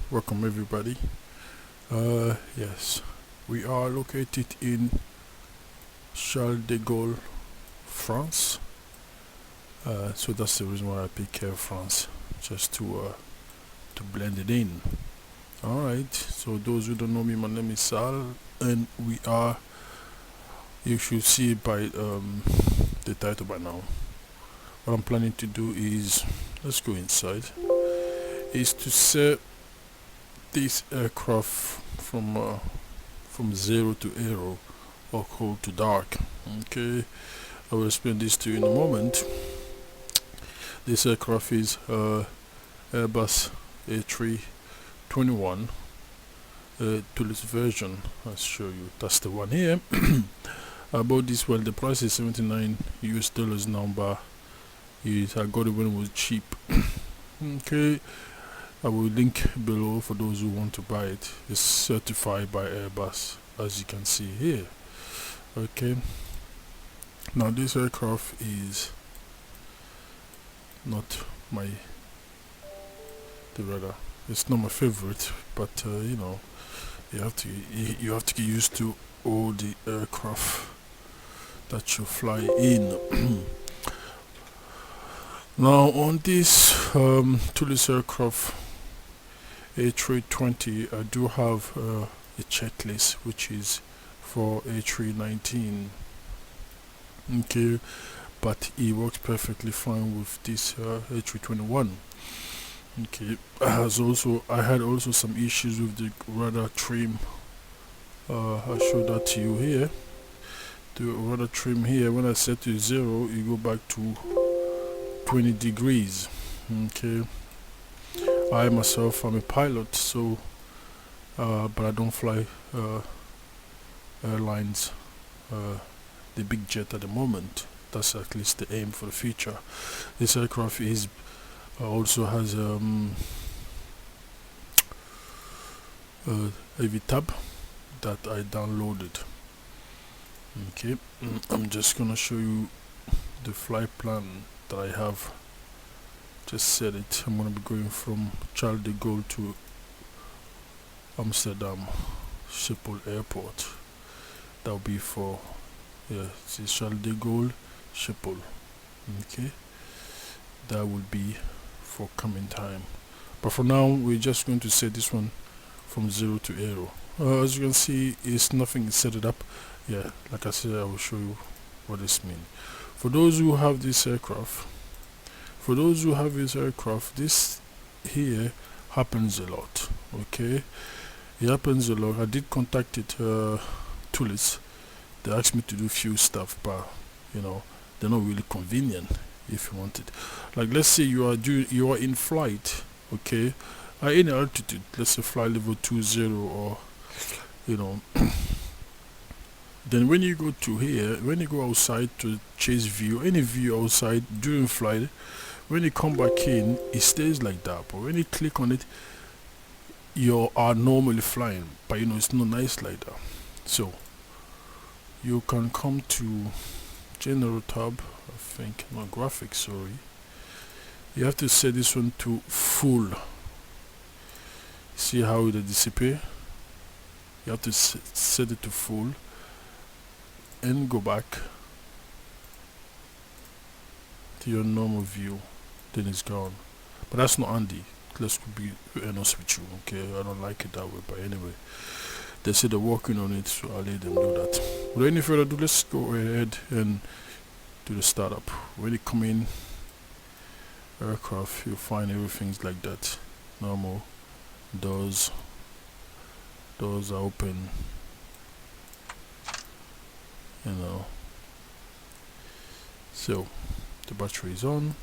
Welcome everybody. Yes, we are located in Charles de Gaulle, France. So that's the reason why I pick France, just to blend it in. All right. So those who don't know me, my name is Sal, and we are. You should see it by the title by now. What I'm planning to do is, let's go inside. Is to set this aircraft from zero to hero or cold to dark. Okay, I will explain this to you in a moment. This aircraft is Airbus A321 Toliss version. I'll show you. That's the one here. I bought this. Well, the price is 79 US dollars now, but I got it when it was cheap. Okay, I will link below for those who want to buy it. It's certified by Airbus, as you can see here. Okay, now this aircraft is not it's not my favorite, but you have to get used to all the aircraft that you fly in. Now on this Toliss aircraft A320, I do have a checklist which is for A319. Okay, but it works perfectly fine with this A321. Okay, I had also some issues with the rudder trim. I'll show that to you here. The rudder trim here, when I set to 0, you go back to 20 degrees. Okay, I myself am a pilot, so but I don't fly airlines, the big jet at the moment. That's at least the aim for the future. This aircraft is also has Avitab that I downloaded. Okay, I'm just gonna show you the flight plan that I have. Just set it. I'm gonna be going from Charles de Gaulle to Amsterdam Schiphol Airport. That will be for it's Charles de Gaulle Schiphol. Okay, that will be for coming time. But for now, we're just going to set this one from 0 to hero. As you can see, it's nothing set it up. Yeah, like I said, I will show you what this means. For those who have this aircraft, this here happens a lot. Okay, it happens a lot. I did contact it, Toliss. They asked me to do few stuff, but they're not really convenient if you want it. Like, let's say you are in flight, okay, at any altitude, let's say flight level 20, or then when you go to here, when you go outside to chase view, any view outside during flight, when you come back in, it stays like that. But when you click on it, you are normally flying, but it's not nice like that. So you can come to general tab, I think, not graphics, sorry. You have to set this one to full. See how it disappear? You have to set it to full and go back to your normal view. Then it's gone. But that's not handy. Let's be honest with you. Okay, I don't like it that way. But anyway, they say they're working on it, so I'll let them do that. Without any further ado, let's go ahead and do the startup. When you come in aircraft, you'll find everything's like that. Normal. Doors are open. So the battery is on.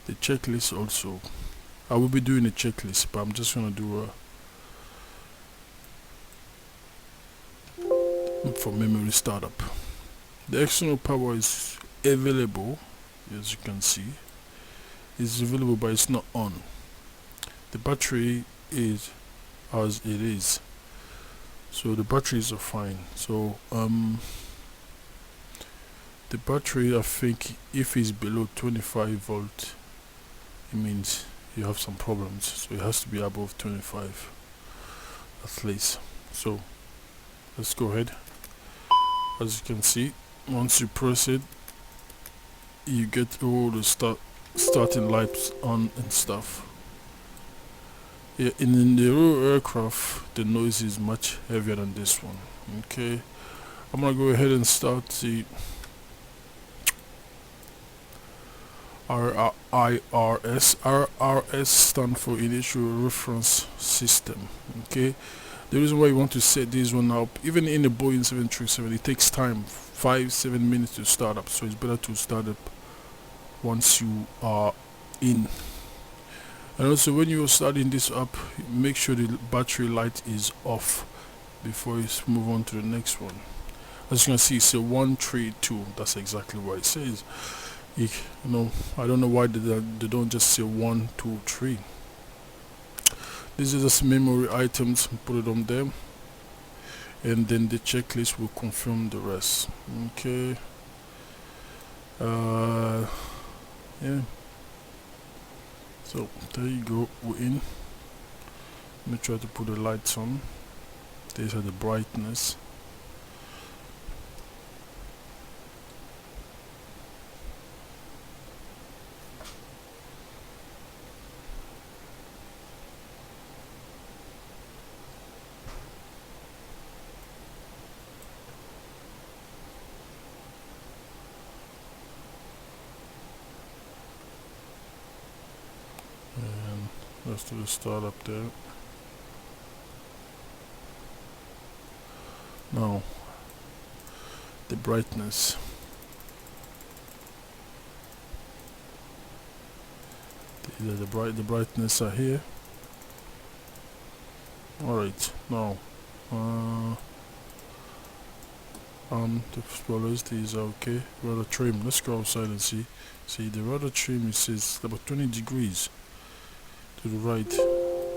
The checklist also, I will be doing a checklist, but I'm just gonna do for memory startup. The external power is available, as you can see. It's available, but it's not on. The battery is as it is, so the batteries are fine. So the battery, I think, if it's below 25 volt, it means you have some problems. So it has to be above 25 at least. So let's go ahead. As you can see, once you press it, you get all the starting lights on and stuff. Yeah, in the real aircraft, the noise is much heavier than this one. Okay, I'm gonna go ahead and start the IRS. RRS stand for Initial Reference System. Okay, the reason why you want to set this one up, even in the Boeing 737, it takes time, 5-7 minutes to start up. So it's better to start up once you are in. And also, when you are starting this up, make sure the battery light is off before you move on to the next one. As you can see, it's a 132. That's exactly what it says. You know, I don't know why they don't just say 1, 2, 3. These are just memory items. Put it on them, and then the checklist will confirm the rest. Okay. Yeah. So there you go, we're in. Let me try to put the lights on. These are the brightness. And let's do the start up there. Now the brightness. The brightness are here. Alright, now the spoilers, these are okay. Rudder trim, let's go outside and see. See, the rudder trim, it says about 20 degrees to the right,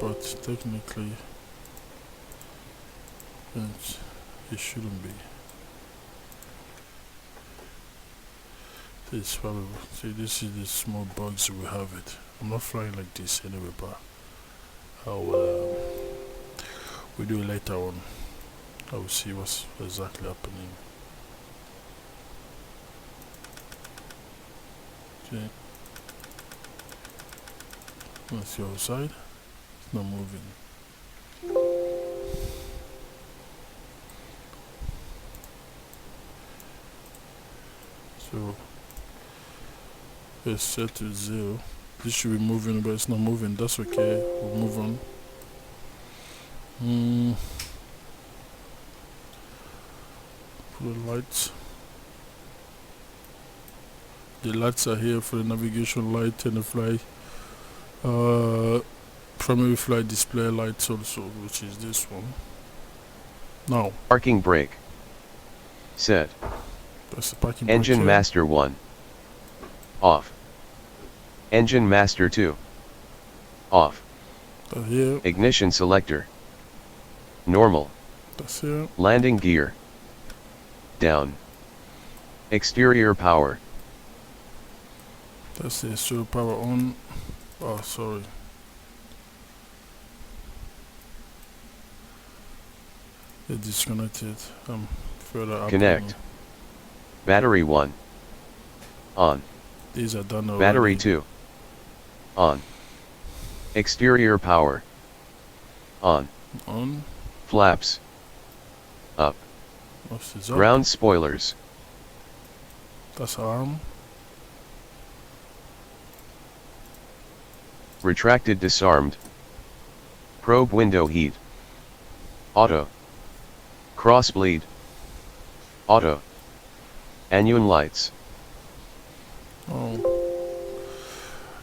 but technically it shouldn't be. This probably, see, this is the small bugs we have it. I'm not flying like this anyway, but we'll do it later on. I will see what's exactly happening. Okay, let's go outside. It's not moving. So it's set to 0. This should be moving, but it's not moving. That's okay. We'll move on. Put the lights. The lights are here for the navigation light and the primary flight display lights also, which is this one. Now, parking brake set. That's the parking brake. Engine master 1 off. Engine master 2 off. Here. Ignition selector normal. That's here. Landing gear down. Exterior power. That's the exterior power on. Oh, sorry. It disconnected. Further up. Connect. Battery 1 on. These are done already. Battery 2 on. Exterior power on. On. Flaps up. What's this up? Ground spoilers. That's arm. Retracted disarmed. Probe window heat. Auto. Cross bleed. Auto. Anion lights. Oh.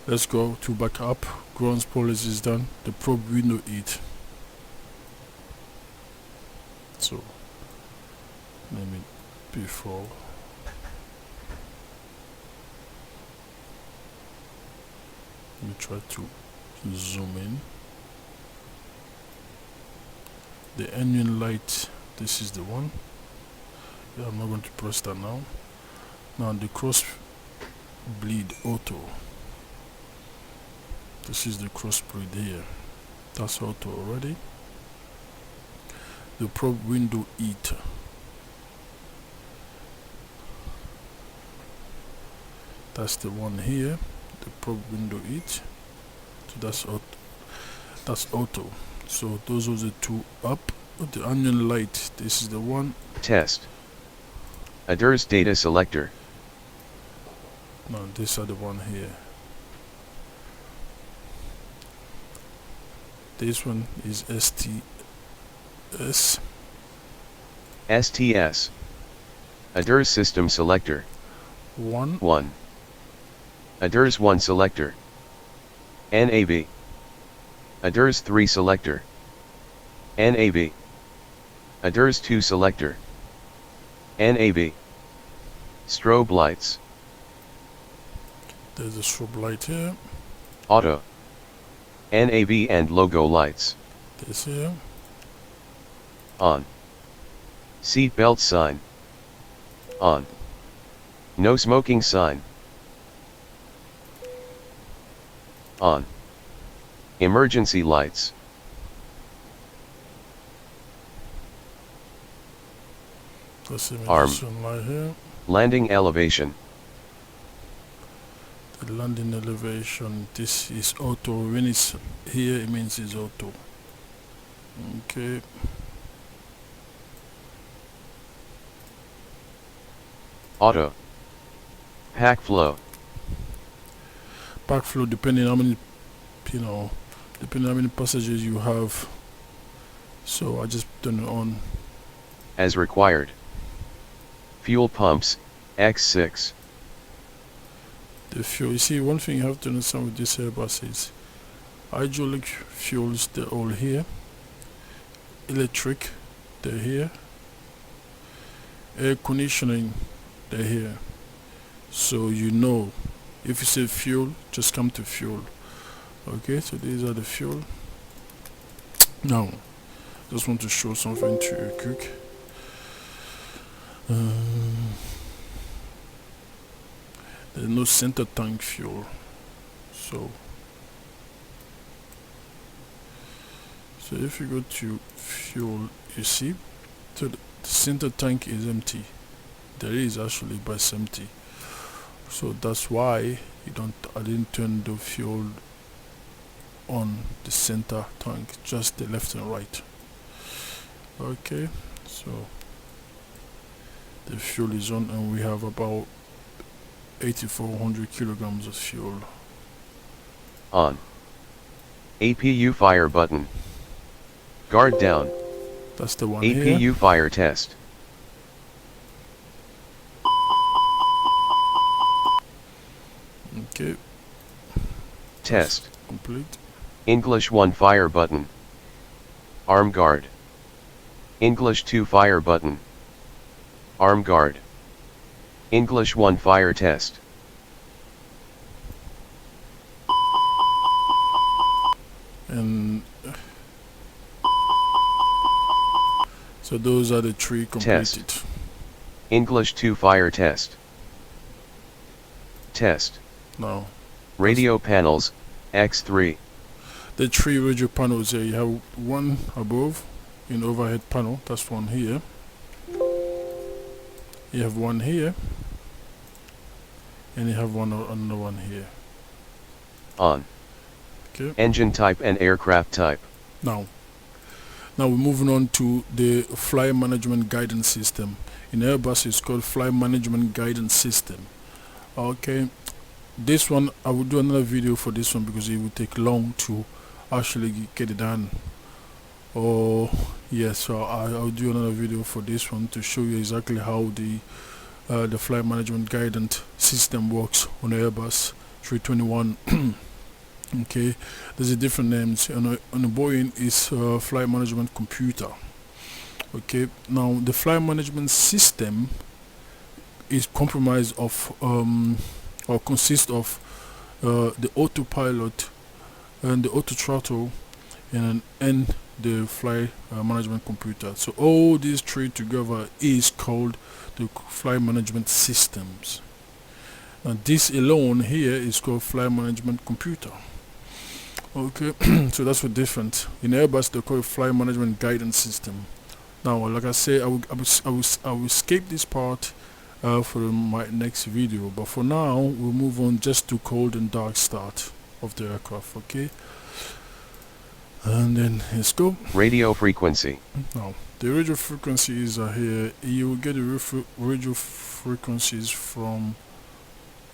Let's go to back up. Ground spoilers is done. The probe window heat. So let me before. Let me try to zoom in. The onion light, this is the one. Yeah, I'm not going to press that now. Now the cross bleed auto. This is the crossbreed here. That's auto already. The probe window heat. That's the one here. The probe window heat. So that's auto. That's auto. So those are the two up. The onion light. This is the one. Test. ADIRS data selector. No, these are the one here. This one is STS. STS. ADIRS system selector. 1. ADIRS 1 selector. NAV. ADIRS 3 selector. NAV. ADIRS 2 selector. NAV. Strobe lights. There's a strobe light here. Auto. NAV and logo lights. This here. On. Seat belt sign. On. No smoking sign. On. Emergency lights. That's the Arm. emergency light here. Landing elevation. The landing elevation. This is auto. When it's here, it means it's auto. Okay. Auto. Pack flow. Backflow, depending how many, depending how many passengers you have. So I just turn it on. As required. Fuel pumps, X6. The fuel. You see, one thing you have to understand with this Airbus is hydraulic fuels, they're all here. Electric, they're here. Air conditioning, they're here. So you know, if you say fuel, just come to fuel. Okay, so these are the fuel. Now, just want to show something to you quick. There's no center tank fuel. So if you go to fuel, you see, so the center tank is empty. There is actually, but it's empty. So that's why I didn't turn the fuel on the center tank, just the left and right. Okay, so the fuel is on and we have about 8,400 kilograms of fuel. On. APU fire button. Guard down. That's the one APU here. fire test. Okay, Test. complete. English 1 fire button. Arm guard. English 2 fire button. Arm guard. English 1 fire test. And so those are the three completed. Test. English 2 fire test. Test. Now, Radio panels, X3. the three radio panels here, you have one above in overhead panel, that's one here. You have one here, and you have another one here. On. Okay. Engine type and aircraft type. Now we're moving on to the flight management guidance system. In Airbus, it's called flight management guidance system. Okay. This one, I will do another video for this one because it will take long to actually get it done. Oh yes, so I'll do another video for this one to show you exactly how the flight management guidance system works on Airbus A321. Okay, there's a different names. On a Boeing is flight management computer. Okay, now the flight management system is comprised of or consists of the autopilot and the auto throttle and the flight management computer. So all these three together is called the flight management systems. And this alone here is called flight management computer. Okay, so that's what different. In Airbus, they call it flight management guidance system. Now, like I say, I will skip this part for my next video. But for now, we'll move on just to cold and dark start of the aircraft. Okay, and then let's go. Radio frequency. Now, the radio frequencies are here. You will get the radio frequencies from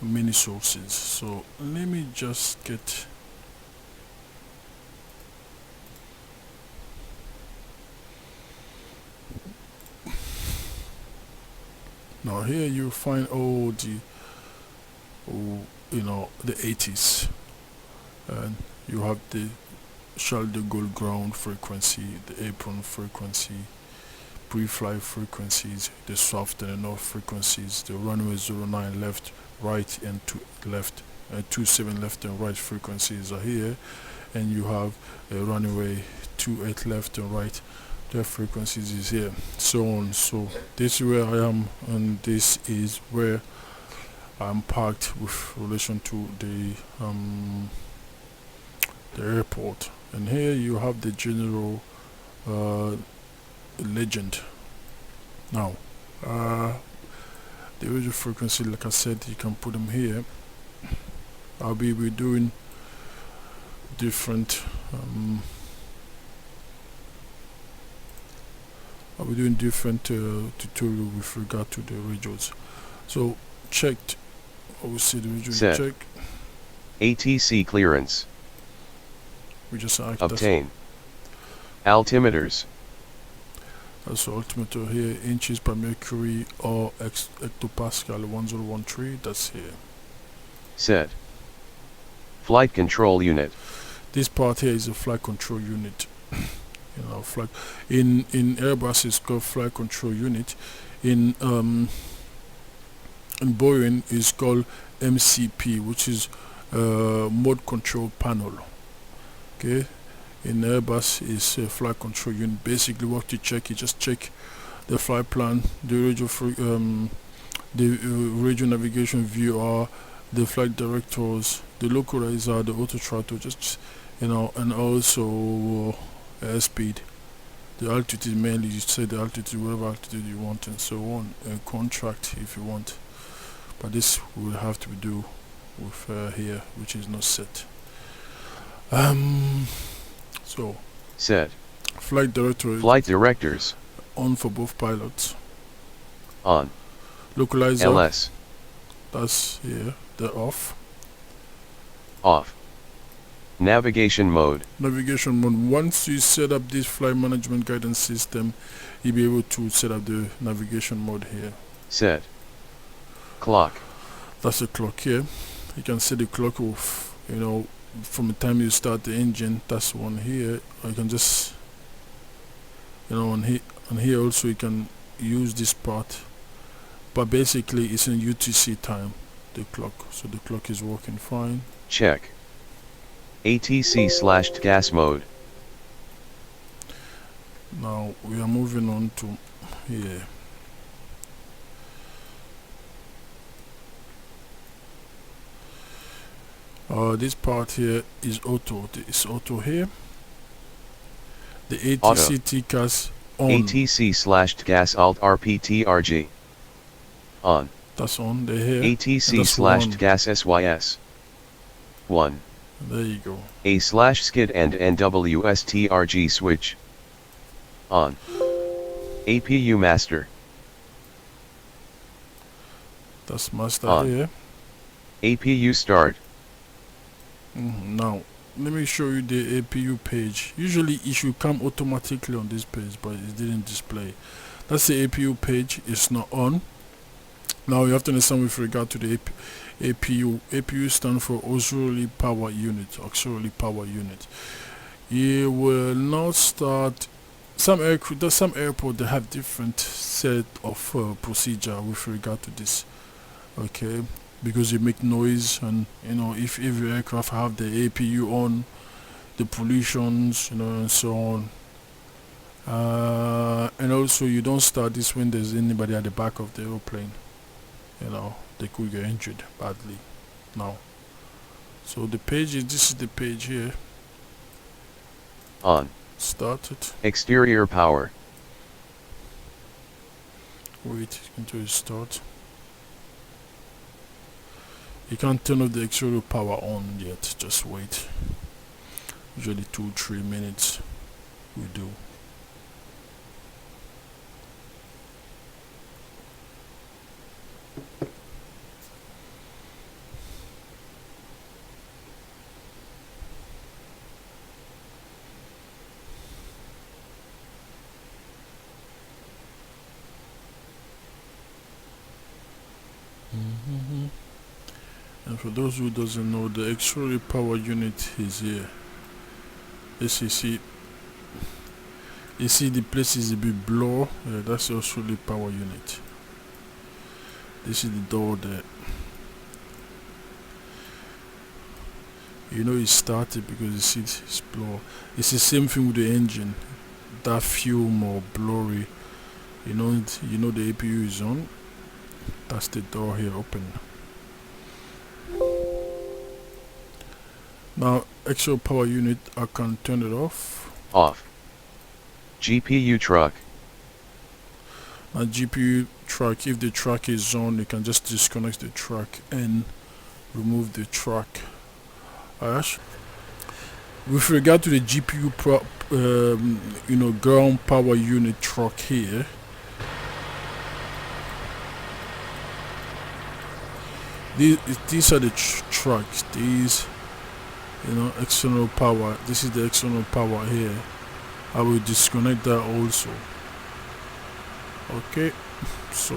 many sources. So let me just get. Now here you find all the, the 80s, and you have the Charles de Gaulle ground frequency, the apron frequency, pre-flight frequencies, the soft and the north frequencies, the runway 09 left, right, and 2 left, 27 left and right frequencies are here, and you have a runway 28 left and right. The frequencies is here, so on. So this is where I am, and this is where I'm parked with relation to the airport. And here you have the general legend. Now, the radio frequency, like I said, you can put them here. I'll be doing different. I'll be doing different tutorial with regard to the radios. So checked. I will see the radio check. ATC clearance. We just obtain. Altimeters. That's the altimeter here. Inches per mercury or hectopascal 1013. That's here. Set. Flight control unit. This part here is a flight control unit. Flight in Airbus it's called flight control unit. In Boeing is called MCP, which is mode control panel. Okay, in Airbus is a flight control unit. Basically, what you check, you just check the flight plan, the radio navigation viewer, the flight directors, the localizer, the auto throttle, just and also airspeed. The altitude, mainly you say the altitude, whatever altitude you want, and so on, and contract if you want. But this will have to do with here, which is not set. So set. Flight directors on for both pilots. On. Localizer LS. That's here. They're off. Off. Navigation mode. Navigation mode. Once you set up this flight management guidance system, you'll be able to set up the navigation mode here. Set. Clock. That's the clock here. You can set the clock off, from the time you start the engine. That's one here. Or you can just, on here also you can use this part. But basically it's in UTC time, the clock. So the clock is working fine. Check. ATC/gas mode. Now we are moving on to here. This part here is auto. It's auto here. The ATC TCAS on. ATC/gas alt RPTRG. On. That's on. They're here. ATC/gas SYS. 1. There you go. A/skid and NWSTRG switch. On. APU master. That's master on. here. APU start. Now, let me show you the APU page. Usually it should come automatically on this page, but it didn't display. That's the APU page. It's not on. Now you have to understand with regard to the APU. APU stands for auxiliary power unit. Auxiliary power unit. You will not start. Some airport they have different set of procedure with regard to this. Okay, because you make noise, and if every aircraft have the APU on, the pollutions, and so on. And also you don't start this when there's anybody at the back of the airplane. They could get injured badly. Now, so the page is, this is the page here. On. Started. Exterior power. Wait until it starts. You can't turn off the exterior power on yet, just wait. Usually 2-3 minutes we do. And for those who doesn't know, the exterior power unit is here. As you see the place is a bit blur. Yeah, that's also the power unit. This is the door there. You know it started because you see it's blur. It's the same thing with the engine. That fume or blurry. You know the APU is on. That's the door here open. Now extra power unit, I can turn it off. Off. GPU truck. Now GPU track, if the track is on, you can just disconnect the track and remove the track. With regard to the GPU ground power unit truck here, these are the tracks. These, external power. This is the external power here. I will disconnect that also. Okay, so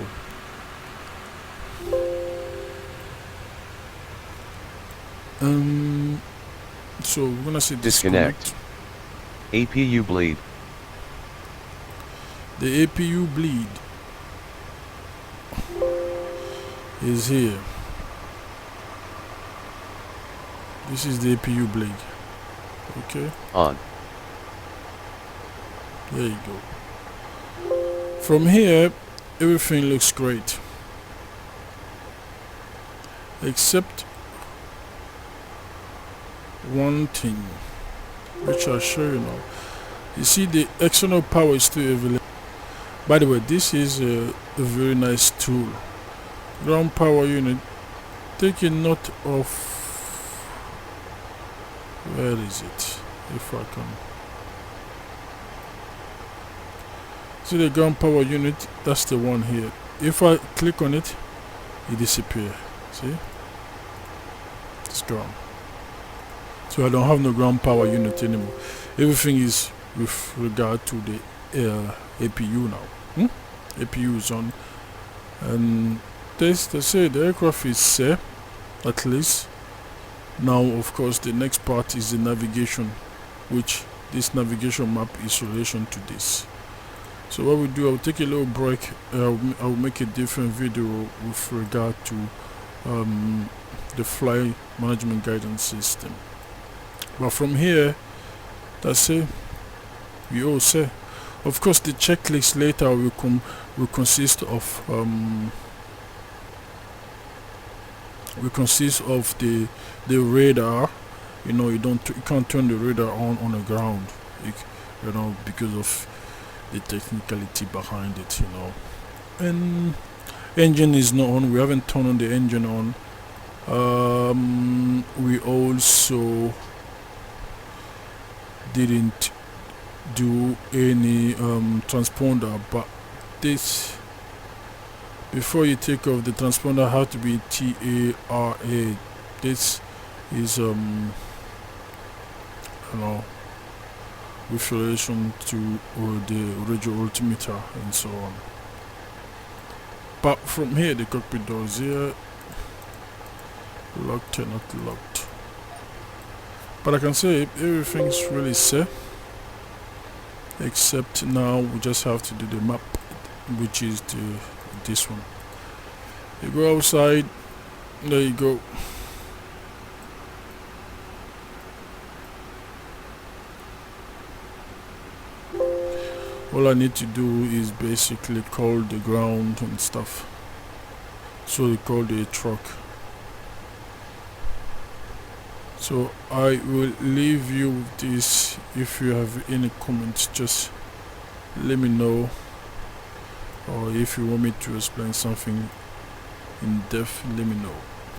we're gonna say disconnect. APU bleed. The APU bleed is here. This is the APU bleed. Okay. On. There you go. From here, everything looks great. Except one thing, which I'll show you now. You see the external power is still available. By the way, this is a very nice tool. Ground power unit. Take a note of, where is it? If I can. See the ground power unit, that's the one here. If I click on it, it disappears. See? It's gone. So I don't have no ground power unit anymore. Everything is with regard to the APU now. APU is on. And they say the aircraft is safe, at least. Now, of course, the next part is the navigation, which this navigation map is in relation to this. So what we do, I'll take a little break. I'll make a different video with regard to the flight management guidance system. But from here, that's it. We all say. Of course, the checklist later will consist of the radar. You can't turn the radar on the ground. Because of the technicality behind it. And engine is not on. We haven't turned on the engine on. We also didn't do any transponder, but this, before you take off, the transponder has to be TARA. This is with relation to the radio altimeter and so on. But from here, the cockpit doors here, locked and not locked. But I can say everything's really safe, except now we just have to do the map, which is this one. You go outside, there you go. All I need to do is basically call the ground and stuff. So we call the truck. So I will leave you with this. If you have any comments, just let me know, or if you want me to explain something in depth, let me know.